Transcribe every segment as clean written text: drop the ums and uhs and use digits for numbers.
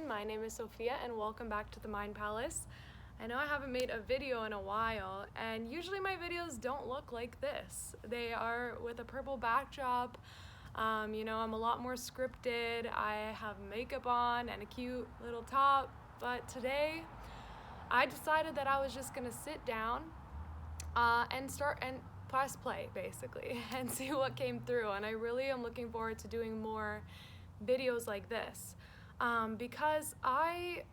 everyone, my name is Sophia and welcome back to the Mind Palace. I know I haven't made a video in a while, and usually my videos don't look like this. They are with a purple backdrop. I'm a lot more scripted. I have makeup on and a cute little top, but today I decided that I was just gonna sit down and start and press play basically and see what came through. And I really am looking forward to doing more videos like this because I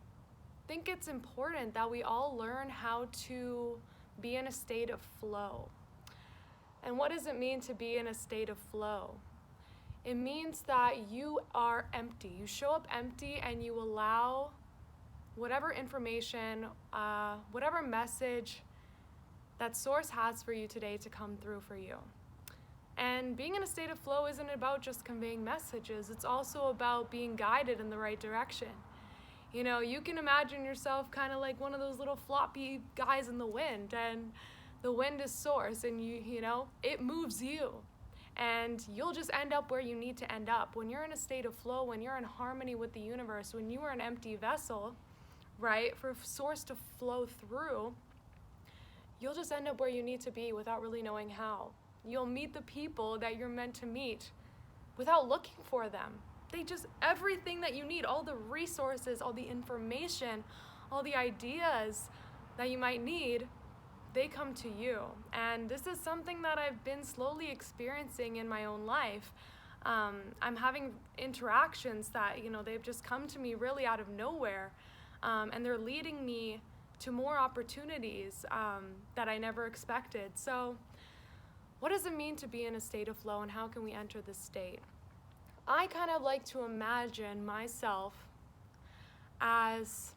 think it's important that we all learn how to be in a state of flow. And what does it mean to be in a state of flow? It means that you are empty. You show up empty and you allow whatever information, whatever message that source has for you today to come through for you. And being in a state of flow isn't about just conveying messages. It's also about being guided in the right direction. You can imagine yourself kind of like one of those little floppy guys in the wind, and the wind is source, and it moves you. And you'll just end up where you need to end up. When you're in a state of flow, when you're in harmony with the universe, when you are an empty vessel, right, for source to flow through, you'll just end up where you need to be without really knowing how. You'll meet the people that you're meant to meet without looking for them. Everything that you need, all the resources, all the information, all the ideas that you might need, they come to you. And this is something that I've been slowly experiencing in my own life. I'm having interactions that, they've just come to me really out of nowhere. And they're leading me to more opportunities that I never expected. So what does it mean to be in a state of flow, and how can we enter this state? I kind of like to imagine myself as,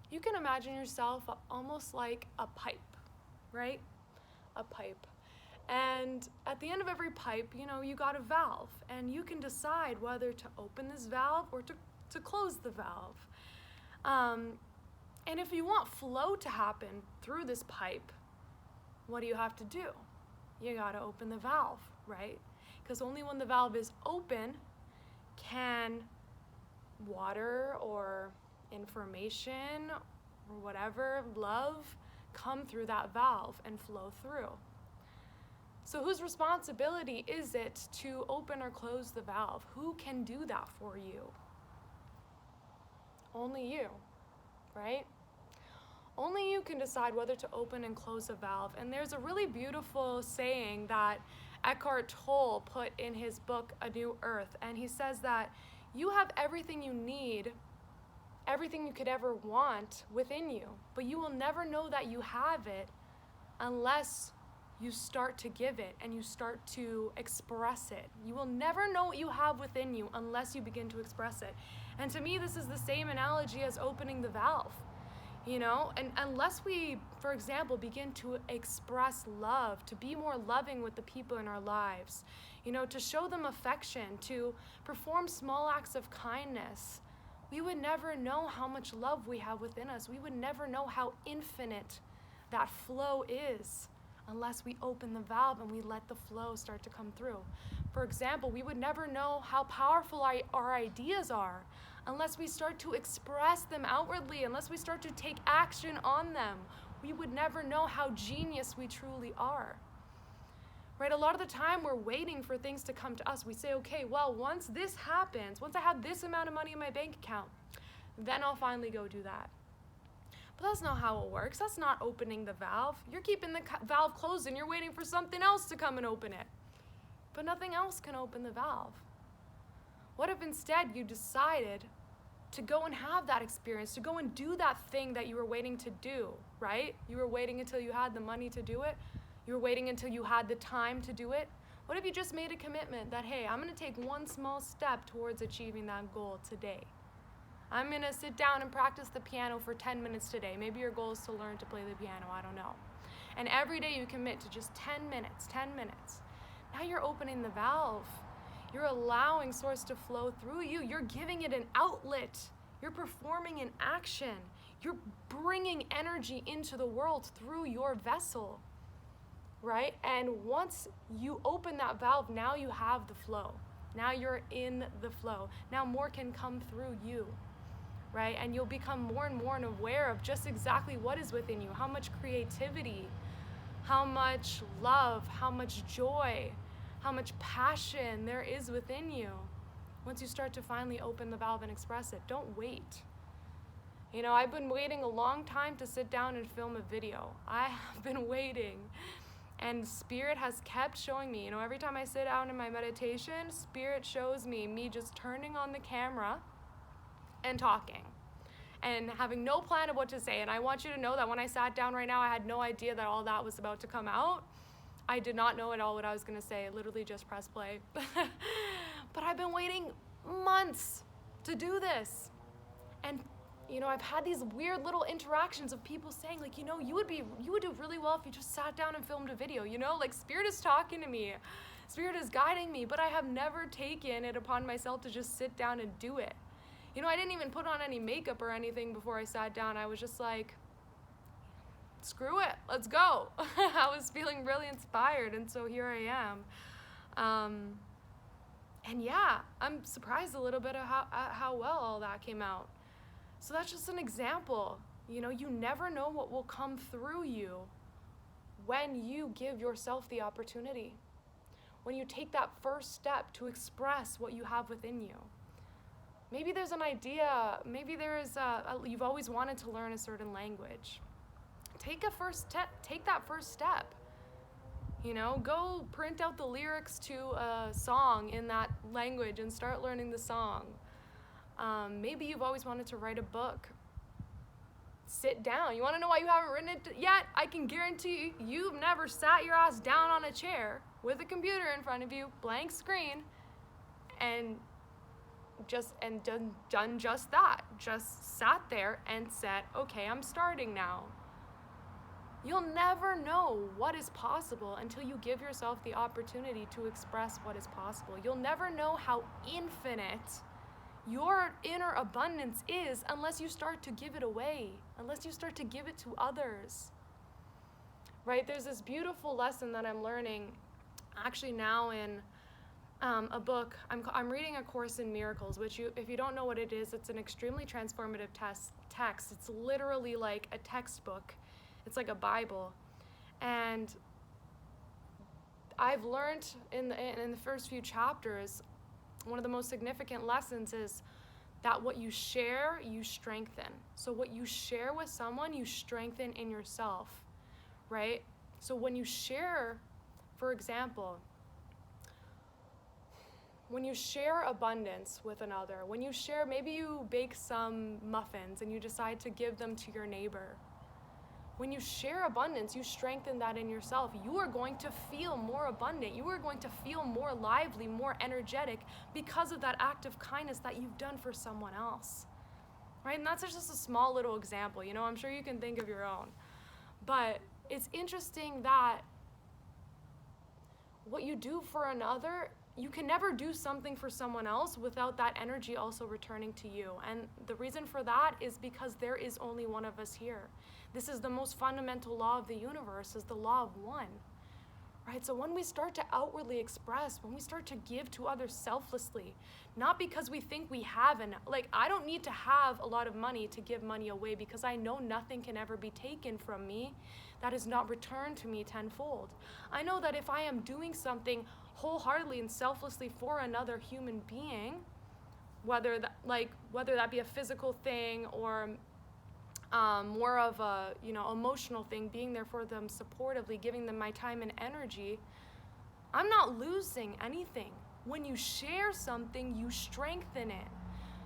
you can imagine yourself almost like a pipe, right? A pipe. And at the end of every pipe, you got a valve, and you can decide whether to open this valve or to close the valve. And if you want flow to happen through this pipe, what do you have to do? You gotta open the valve, right? Because only when the valve is open can water or information or whatever, love, come through that valve and flow through. So whose responsibility is it to open or close the valve? Who can do that for you? Only you, right? Only you can decide whether to open and close a valve. And there's a really beautiful saying that Eckhart Tolle put in his book, A New Earth. And he says that you have everything you need, everything you could ever want within you. But you will never know that you have it unless you start to give it and you start to express it. You will never know what you have within you unless you begin to express it. And to me, this is the same analogy as opening the valve. And unless we, for example, begin to express love, to be more loving with the people in our lives, to show them affection, to perform small acts of kindness, we would never know how much love we have within us. We would never know how infinite that flow is unless we open the valve and we let the flow start to come through. For example, we would never know how powerful our ideas are unless we start to express them outwardly, unless we start to take action on them. We would never know how genius we truly are. Right? A lot of the time we're waiting for things to come to us. We say, okay, well, once this happens, once I have this amount of money in my bank account, then I'll finally go do that. But that's not how it works. That's not opening the valve. You're keeping the valve closed and you're waiting for something else to come and open it. But nothing else can open the valve. What if instead you decided to go and have that experience, to go and do that thing that you were waiting to do, right? You were waiting until you had the money to do it. You were waiting until you had the time to do it. What if you just made a commitment that, hey, I'm gonna take one small step towards achieving that goal today? I'm gonna sit down and practice the piano for 10 minutes today. Maybe your goal is to learn to play the piano, I don't know. And every day you commit to just 10 minutes. Now you're opening the valve. You're allowing source to flow through you. You're giving it an outlet. You're performing an action. You're bringing energy into the world through your vessel, right? And once you open that valve, now you have the flow. Now you're in the flow. Now more can come through you, right? And you'll become more and more aware of just exactly what is within you, how much creativity, how much love, how much joy, how much passion there is within you. Once you start to finally open the valve and express it, don't wait. You know, I've been waiting a long time to sit down and film a video. I have been waiting. And Spirit has kept showing me, you know, every time I sit down in my meditation, Spirit shows me just turning on the camera and talking and having no plan of what to say. And I want you to know that when I sat down right now, I had no idea that all that was about to come out. I did not know at all what I was going to say. I literally just pressed play. But I've been waiting months to do this. And you know, I've had these weird little interactions of people saying, like, you know, you would do really well if you just sat down and filmed a video, you know? Like, Spirit is talking to me. Spirit is guiding me, but I have never taken it upon myself to just sit down and do it. You know, I didn't even put on any makeup or anything before I sat down. I was just like, screw it, let's go. I was feeling really inspired, and so here I am. And yeah, I'm surprised a little bit of how well all that came out. So that's just an example. You know, you never know what will come through you when you give yourself the opportunity. When you take that first step to express what you have within you. Maybe there's an idea, maybe there's you've always wanted to learn a certain language. Take that first step. You know, go print out the lyrics to a song in that language and start learning the song. Maybe you've always wanted to write a book. Sit down. You want to know why you haven't written it yet? I can guarantee you've never sat your ass down on a chair with a computer in front of you, blank screen, and done just that. Just sat there and said, okay, I'm starting now. You'll never know what is possible until you give yourself the opportunity to express what is possible. You'll never know how infinite your inner abundance is unless you start to give it away, unless you start to give it to others. Right? There's this beautiful lesson that I'm learning actually now in a book. I'm reading A Course in Miracles, which if you don't know what it is, it's an extremely transformative text. It's literally like a textbook. It's like a Bible. And I've learned in the first few chapters, one of the most significant lessons is that what you share, you strengthen. So what you share with someone, you strengthen in yourself, right? So when you share, for example, when you share abundance with another, when you share, maybe you bake some muffins and you decide to give them to your neighbor. When you share abundance, you strengthen that in yourself. You are going to feel more abundant. You are going to feel more lively, more energetic because of that act of kindness that you've done for someone else, right? And that's just a small little example. You know, I'm sure you can think of your own. But it's interesting that what you do for another, you can never do something for someone else without that energy also returning to you. And the reason for that is because there is only one of us here. This is the most fundamental law of the universe, is the law of one, right? So when we start to outwardly express, when we start to give to others selflessly, not because we think we have enough, like I don't need to have a lot of money to give money away because I know nothing can ever be taken from me that is not returned to me tenfold. I know that if I am doing something wholeheartedly and selflessly for another human being, whether that be a physical thing or more of a, emotional thing, being there for them supportively, giving them my time and energy, I'm not losing anything. When you share something, you strengthen it.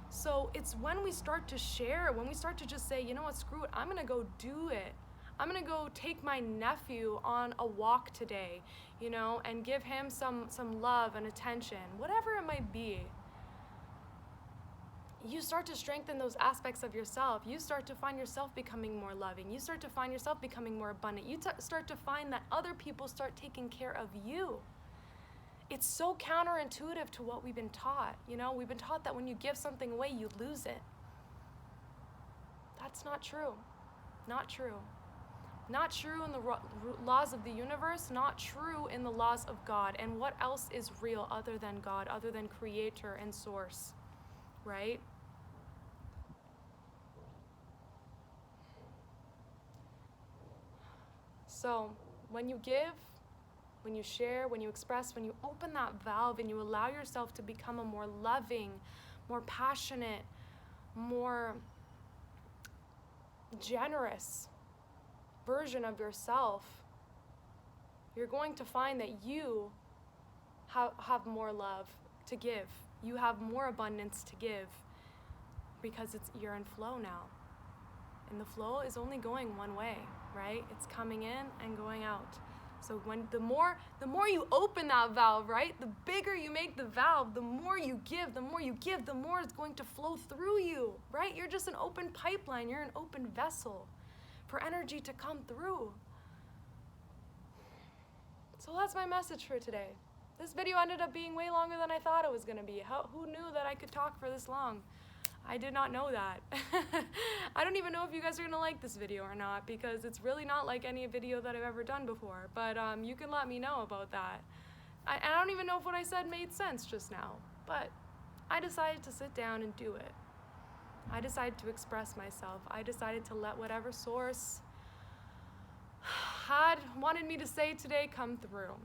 So it's when we start to share, when we start to just say, you know what, screw it, I'm gonna go do it. I'm gonna go take my nephew on a walk today, and give him some love and attention, whatever it might be. You start to strengthen those aspects of yourself. You start to find yourself becoming more loving. You start to find yourself becoming more abundant. You start to find that other people start taking care of you. It's so counterintuitive to what we've been taught. We've been taught that when you give something away, you lose it. That's not true. Not true. Not true in the laws of the universe, not true in the laws of God. And what else is real other than God, other than creator and source, right? So when you give, when you share, when you express, when you open that valve and you allow yourself to become a more loving, more passionate, more generous version of yourself, you're going to find that you have more love to give. You have more abundance to give because you're in flow now. And the flow is only going one way, right? It's coming in and going out. So the more you open that valve, right? The bigger you make the valve, the more you give, the more it's going to flow through you, right? You're just an open pipeline. You're an open vessel for energy to come through. So that's my message for today. This video ended up being way longer than I thought it was going to be. Who knew that I could talk for this long? I did not know that. I don't even know if you guys are going to like this video or not, because it's really not like any video that I've ever done before. But you can let me know about that. I don't even know if what I said made sense just now, but I decided to sit down and do it. I decided to express myself. I decided to let whatever source had wanted me to say today come through.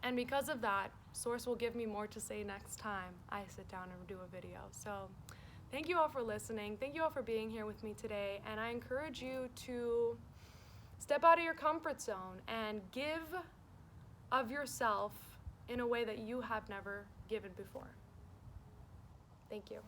And because of that, source will give me more to say next time I sit down and do a video. So thank you all for listening. Thank you all for being here with me today. And I encourage you to step out of your comfort zone and give of yourself in a way that you have never given before. Thank you.